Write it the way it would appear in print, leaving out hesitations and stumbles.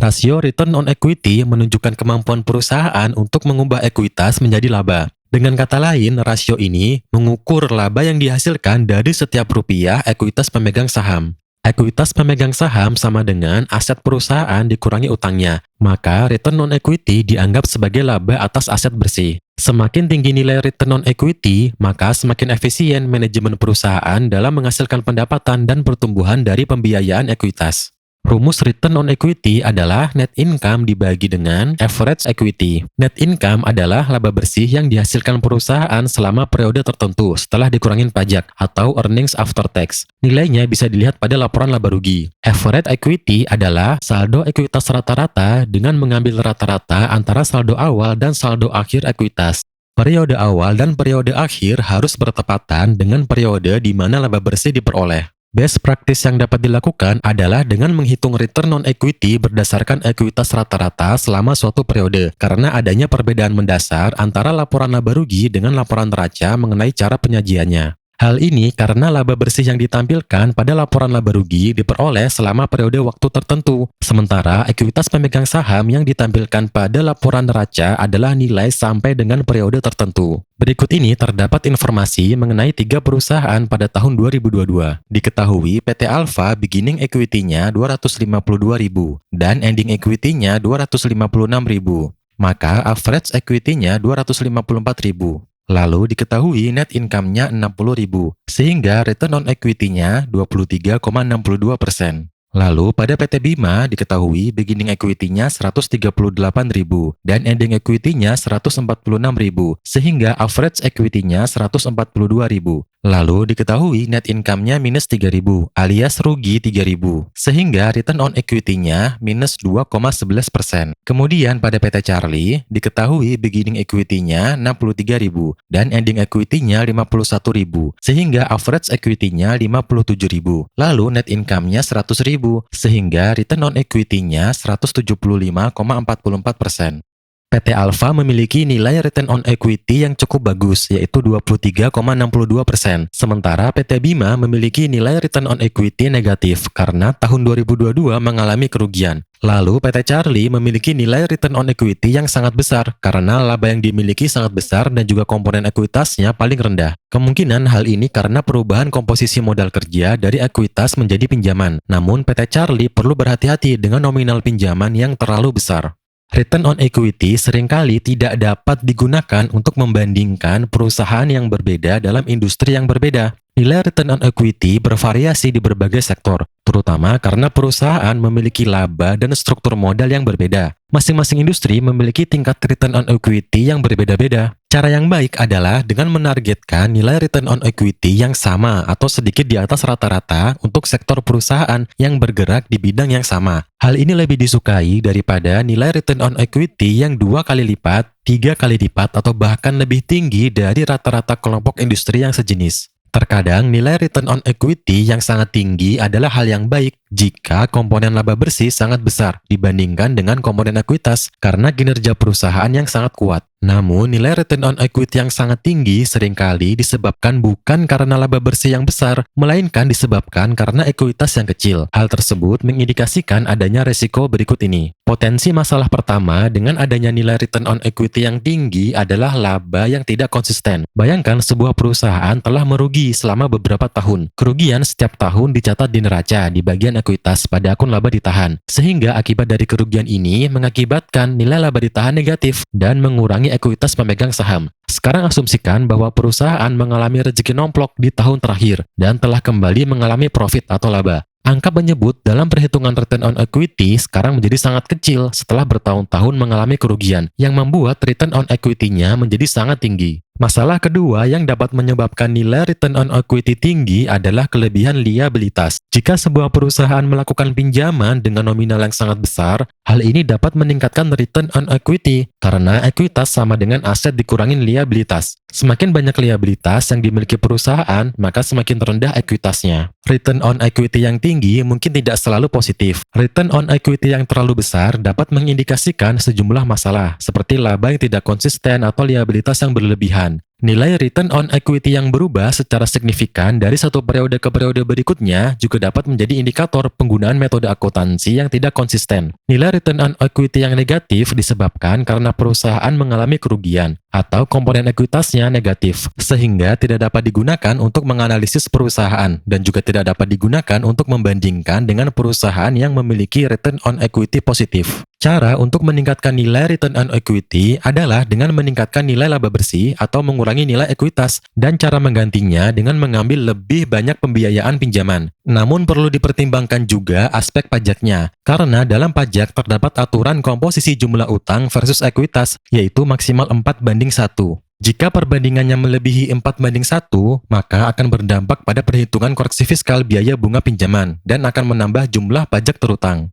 Rasio return on equity menunjukkan kemampuan perusahaan untuk mengubah ekuitas menjadi laba. Dengan kata lain, rasio ini mengukur laba yang dihasilkan dari setiap rupiah ekuitas pemegang saham. Ekuitas pemegang saham sama dengan aset perusahaan dikurangi utangnya, maka return on equity dianggap sebagai laba atas aset bersih. Semakin tinggi nilai return on equity, maka semakin efisien manajemen perusahaan dalam menghasilkan pendapatan dan pertumbuhan dari pembiayaan ekuitas. Rumus return on equity adalah net income dibagi dengan average equity. Net income adalah laba bersih yang dihasilkan perusahaan selama periode tertentu setelah dikurangin pajak atau earnings after tax. Nilainya bisa dilihat pada laporan laba rugi. Average equity adalah saldo ekuitas rata-rata dengan mengambil rata-rata antara saldo awal dan saldo akhir ekuitas. Periode awal dan periode akhir harus bertepatan dengan periode di mana laba bersih diperoleh. Best practice yang dapat dilakukan adalah dengan menghitung return on equity berdasarkan ekuitas rata-rata selama suatu periode, karena adanya perbedaan mendasar antara laporan laba rugi dengan laporan neraca mengenai cara penyajiannya. Hal ini karena laba bersih yang ditampilkan pada laporan laba rugi diperoleh selama periode waktu tertentu, sementara ekuitas pemegang saham yang ditampilkan pada laporan neraca adalah nilai sampai dengan periode tertentu. Berikut ini terdapat informasi mengenai 3 perusahaan pada tahun 2022. Diketahui PT Alfa beginning equity-nya 252.000 dan ending equity-nya 256.000, maka average equity-nya 254.000. Lalu diketahui net income-nya 60.000, sehingga return on equity-nya 23,62%. Lalu pada PT Bima diketahui beginning equity-nya 138.000 dan ending equity-nya 146.000, sehingga average equity-nya 142.000. Lalu diketahui net income-nya minus 3.000 alias rugi 3.000, sehingga return on equity-nya minus 2,11%. Kemudian pada PT Charlie diketahui beginning equity-nya 63.000 dan ending equity-nya 51.000, sehingga average equity-nya 57.000. Lalu net income-nya 100.000, sehingga return on equity-nya 175,44%. PT Alfa memiliki nilai return on equity yang cukup bagus, yaitu 23,62%. Sementara PT Bima memiliki nilai return on equity negatif karena tahun 2022 mengalami kerugian. Lalu PT Charlie memiliki nilai return on equity yang sangat besar karena laba yang dimiliki sangat besar dan juga komponen ekuitasnya paling rendah. Kemungkinan hal ini karena perubahan komposisi modal kerja dari ekuitas menjadi pinjaman. Namun PT Charlie perlu berhati-hati dengan nominal pinjaman yang terlalu besar. Return on equity seringkali tidak dapat digunakan untuk membandingkan perusahaan yang berbeda dalam industri yang berbeda. Nilai return on equity bervariasi di berbagai sektor, terutama karena perusahaan memiliki laba dan struktur modal yang berbeda. Masing-masing industri memiliki tingkat return on equity yang berbeda-beda. Cara yang baik adalah dengan menargetkan nilai return on equity yang sama atau sedikit di atas rata-rata untuk sektor perusahaan yang bergerak di bidang yang sama. Hal ini lebih disukai daripada nilai return on equity yang 2 kali lipat, 3 kali lipat, atau bahkan lebih tinggi dari rata-rata kelompok industri yang sejenis. Terkadang nilai return on equity yang sangat tinggi adalah hal yang baik jika komponen laba bersih sangat besar dibandingkan dengan komponen ekuitas karena kinerja perusahaan yang sangat kuat. Namun, nilai return on equity yang sangat tinggi seringkali disebabkan bukan karena laba bersih yang besar, melainkan disebabkan karena ekuitas yang kecil. Hal tersebut mengindikasikan adanya resiko berikut ini. Potensi masalah pertama dengan adanya nilai return on equity yang tinggi adalah laba yang tidak konsisten. Bayangkan sebuah perusahaan telah merugi selama beberapa tahun. Kerugian setiap tahun dicatat di neraca di bagian ekuitas pada akun laba ditahan. Sehingga akibat dari kerugian ini mengakibatkan nilai laba ditahan negatif dan mengurangi ekuitas pemegang saham. Sekarang asumsikan bahwa perusahaan mengalami rezeki nomplok di tahun terakhir dan telah kembali mengalami profit atau laba. Angka menyebut dalam perhitungan return on equity sekarang menjadi sangat kecil setelah bertahun-tahun mengalami kerugian yang membuat return on equity-nya menjadi sangat tinggi. Masalah kedua yang dapat menyebabkan nilai return on equity tinggi adalah kelebihan liabilitas. Jika sebuah perusahaan melakukan pinjaman dengan nominal yang sangat besar, hal ini dapat meningkatkan return on equity karena ekuitas sama dengan aset dikurangin liabilitas. Semakin banyak liabilitas yang dimiliki perusahaan, maka semakin rendah ekuitasnya. Return on equity yang tinggi mungkin tidak selalu positif. Return on equity yang terlalu besar dapat mengindikasikan sejumlah masalah, seperti laba yang tidak konsisten atau liabilitas yang berlebihan. Nilai return on equity yang berubah secara signifikan dari satu periode ke periode berikutnya juga dapat menjadi indikator penggunaan metode akuntansi yang tidak konsisten. Nilai return on equity yang negatif disebabkan karena perusahaan mengalami kerugian atau komponen ekuitasnya negatif, sehingga tidak dapat digunakan untuk menganalisis perusahaan dan juga tidak dapat digunakan untuk membandingkan dengan perusahaan yang memiliki return on equity positif. Cara untuk meningkatkan nilai return on equity adalah dengan meningkatkan nilai laba bersih atau mengurangi nilai ekuitas, dan cara menggantinya dengan mengambil lebih banyak pembiayaan pinjaman. Namun perlu dipertimbangkan juga aspek pajaknya, karena dalam pajak terdapat aturan komposisi jumlah utang versus ekuitas, yaitu maksimal 4:1. Jika perbandingannya melebihi 4:1, maka akan berdampak pada perhitungan koreksi fiskal biaya bunga pinjaman dan akan menambah jumlah pajak terutang.